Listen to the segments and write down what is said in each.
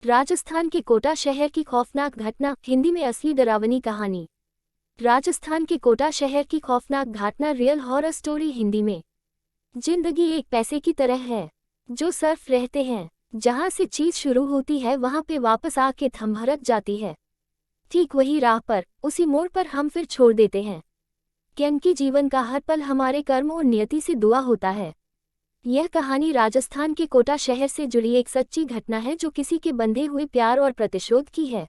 राजस्थान के कोटा शहर की खौफनाक घटना, हिंदी में असली डरावनी कहानी। राजस्थान के कोटा शहर की खौफनाक घटना, रियल हॉरर स्टोरी। हिंदी में, जिंदगी एक पैसे की तरह है जो सर्फ रहते हैं। जहां से चीज शुरू होती है वहां पे वापस आके थमभरक जाती है। ठीक वही राह पर, उसी मोड़ पर हम फिर छोड़ देते हैं, क्योंकि जीवन का हर पल हमारे कर्म और नियति से दुआ होता है। यह कहानी राजस्थान के कोटा शहर से जुड़ी एक सच्ची घटना है जो किसी के बंधे हुए प्यार और प्रतिशोध की है।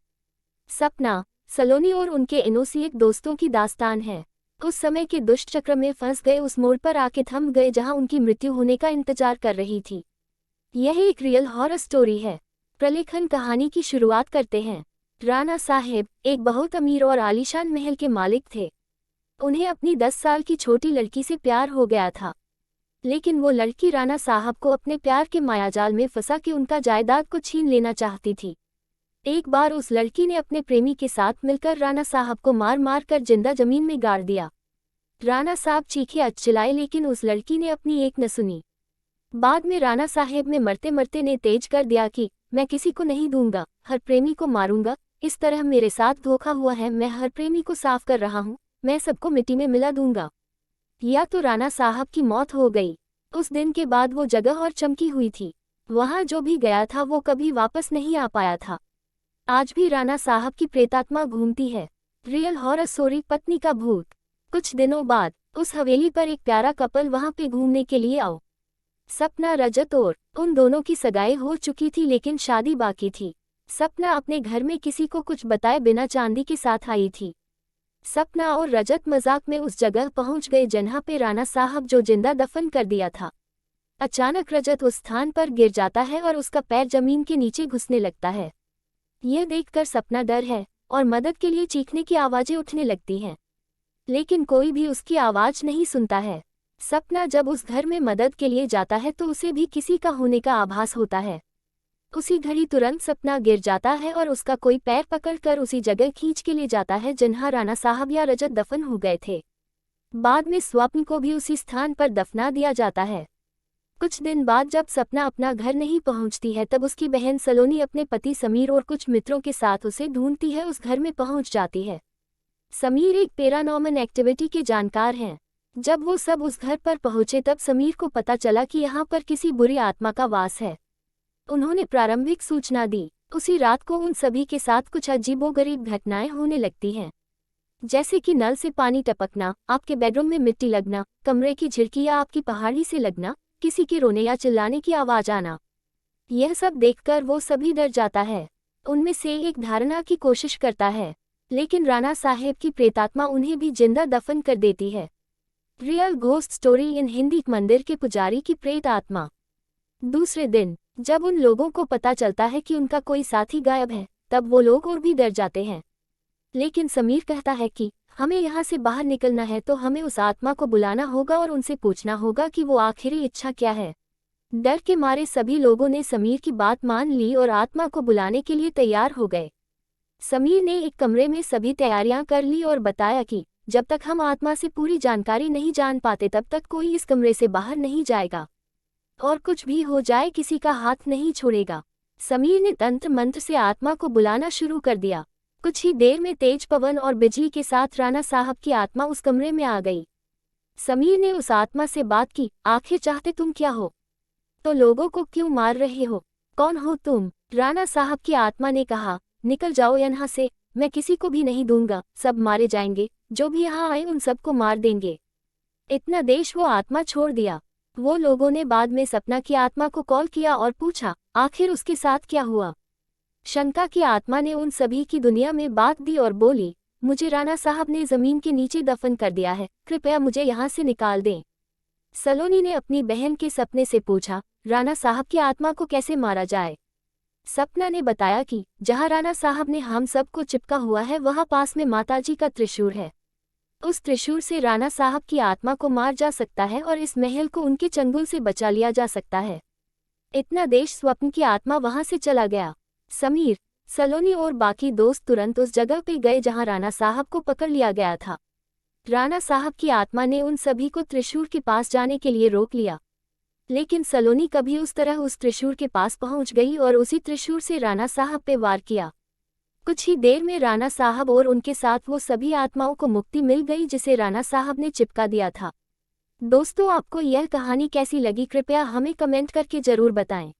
सपना, सलोनी और उनके एनोसिएट दोस्तों की दास्तान है। उस समय के दुष्ट चक्र में फंस गए, उस मोड़ पर आके थम गए जहां उनकी मृत्यु होने का इंतजार कर रही थी। यह एक रियल हॉरर स्टोरी है। प्रलेखन कहानी की शुरुआत करते हैं। राणा साहेब एक बहुत अमीर और आलीशान महल के मालिक थे। उन्हें अपनी 10 साल की छोटी लड़की से प्यार हो गया था, लेकिन वो लड़की राणा साहब को अपने प्यार के मायाजाल में फंसा के उनका जायदाद को छीन लेना चाहती थी। एक बार उस लड़की ने अपने प्रेमी के साथ मिलकर राणा साहब को मार मार कर जिंदा जमीन में गाड़ दिया। राणा साहब चीखे चिल्लाए, लेकिन उस लड़की ने अपनी एक न सुनी। बाद में राणा साहेब ने मरते मरते ने तेज कर दिया कि मैं किसी को नहीं दूंगा, हर प्रेमी को मारूंगा। इस तरह मेरे साथ धोखा हुआ है, मैं हर प्रेमी को साफ कर रहा हूँ, मैं सबको मिट्टी में मिला दूंगा। या तो राणा साहब की मौत हो गई। उस दिन के बाद वो जगह और चमकी हुई थी। वहां जो भी गया था वो कभी वापस नहीं आ पाया था। आज भी राणा साहब की प्रेतात्मा घूमती है। रियल हॉरर स्टोरी, पत्नी का भूत। कुछ दिनों बाद उस हवेली पर एक प्यारा कपल वहां पे घूमने के लिए आओ। सपना, रजत और उन दोनों की सगाई हो चुकी थी, लेकिन शादी बाकी थी। सपना अपने घर में किसी को कुछ बताए बिना चांदी के साथ आई थी। सपना और रजत मजाक में उस जगह पहुंच गए जहां पे राणा साहब जो जिंदा दफन कर दिया था। अचानक रजत उस स्थान पर गिर जाता है और उसका पैर जमीन के नीचे घुसने लगता है। यह देखकर सपना डर है और मदद के लिए चीखने की आवाजें उठने लगती हैं, लेकिन कोई भी उसकी आवाज नहीं सुनता है। सपना जब उस घर में मदद के लिए जाता है तो उसे भी किसी का होने का आभास होता है। उसी घड़ी तुरंत सपना गिर जाता है और उसका कोई पैर पकड़कर उसी जगह खींच के ले जाता है जहां राणा साहब या रजत दफन हो गए थे। बाद में स्वप्न को भी उसी स्थान पर दफना दिया जाता है। कुछ दिन बाद जब सपना अपना घर नहीं पहुंचती है, तब उसकी बहन सलोनी अपने पति समीर और कुछ मित्रों के साथ उसे ढूंढती है, उस घर में पहुंच जाती है। समीर एक पैरानॉर्मल एक्टिविटी के जानकार हैं। जब वो सब उस घर पर पहुंचे तब समीर को पता चला कि यहाँ पर किसी बुरी आत्मा का वास है। उन्होंने प्रारंभिक सूचना दी। उसी रात को उन सभी के साथ कुछ अजीबोगरीब घटनाएं होने लगती हैं, जैसे कि नल से पानी टपकना, आपके बेडरूम में मिट्टी लगना, कमरे की झिड़की या आपकी पहाड़ी से लगना, किसी के रोने या चिल्लाने की आवाज आना। यह सब देखकर वो सभी डर जाता है। उनमें से एक धारणा की कोशिश करता है, लेकिन राणा साहेब की प्रेतात्मा उन्हें भी जिंदा दफन कर देती है। Real ghost story in Hindi. मंदिर के पुजारी की प्रेत आत्मा। दूसरे दिन जब उन लोगों को पता चलता है कि उनका कोई साथी गायब है, तब वो लोग और भी डर जाते हैं। लेकिन समीर कहता है कि हमें यहाँ से बाहर निकलना है तो हमें उस आत्मा को बुलाना होगा और उनसे पूछना होगा कि वो आखिरी इच्छा क्या है। डर के मारे सभी लोगों ने समीर की बात मान ली और आत्मा को बुलाने के लिए तैयार हो गए। समीर ने एक कमरे में सभी तैयारियां कर ली और बताया कि जब तक हम आत्मा से पूरी जानकारी नहीं जान पाते तब तक कोई इस कमरे से बाहर नहीं जाएगा, और कुछ भी हो जाए किसी का हाथ नहीं छोड़ेगा। समीर ने तंत्र मंत्र से आत्मा को बुलाना शुरू कर दिया। कुछ ही देर में तेज पवन और बिजली के साथ राणा साहब की आत्मा उस कमरे में आ गई। समीर ने उस आत्मा से बात की, आखिर चाहते तुम क्या हो? तो लोगों को क्यों मार रहे हो? कौन हो तुम? राणा साहब की आत्मा ने कहा, निकल जाओ यहाँ से, मैं किसी को भी नहीं दूंगा, सब मारे जाएंगे, जो भी यहाँ आए उन सबको मार देंगे। इतना देश वो आत्मा छोड़ दिया। वो लोगों ने बाद में सपना की आत्मा को कॉल किया और पूछा आखिर उसके साथ क्या हुआ। शंका की आत्मा ने उन सभी की दुनिया में बात दी और बोली, मुझे राणा साहब ने जमीन के नीचे दफन कर दिया है, कृपया मुझे यहाँ से निकाल दें। सलोनी ने अपनी बहन के सपने से पूछा, राणा साहब की आत्मा को कैसे मारा जाए? सपना ने बताया कि जहाँ राणा साहब ने हम सबको चिपका हुआ है वहाँ पास में माताजी का त्रिशूल है। उस त्रिशूल से राणा साहब की आत्मा को मार जा सकता है और इस महल को उनके चंगुल से बचा लिया जा सकता है। इतना देश स्वप्न की आत्मा वहां से चला गया। समीर, सलोनी और बाकी दोस्त तुरंत उस जगह पे गए जहां राणा साहब को पकड़ लिया गया था। राणा साहब की आत्मा ने उन सभी को त्रिशूल के पास जाने के लिए रोक लिया। लेकिन सलोनी कभी उस तरह उस त्रिशूल के पास पहुंच गई और उसी त्रिशूल से राणा साहब पे वार किया। कुछ ही देर में राणा साहब और उनके साथ वो सभी आत्माओं को मुक्ति मिल गई जिसे राणा साहब ने चिपका दिया था। दोस्तों, आपको यह कहानी कैसी लगी कृपया हमें कमेंट करके जरूर बताएं।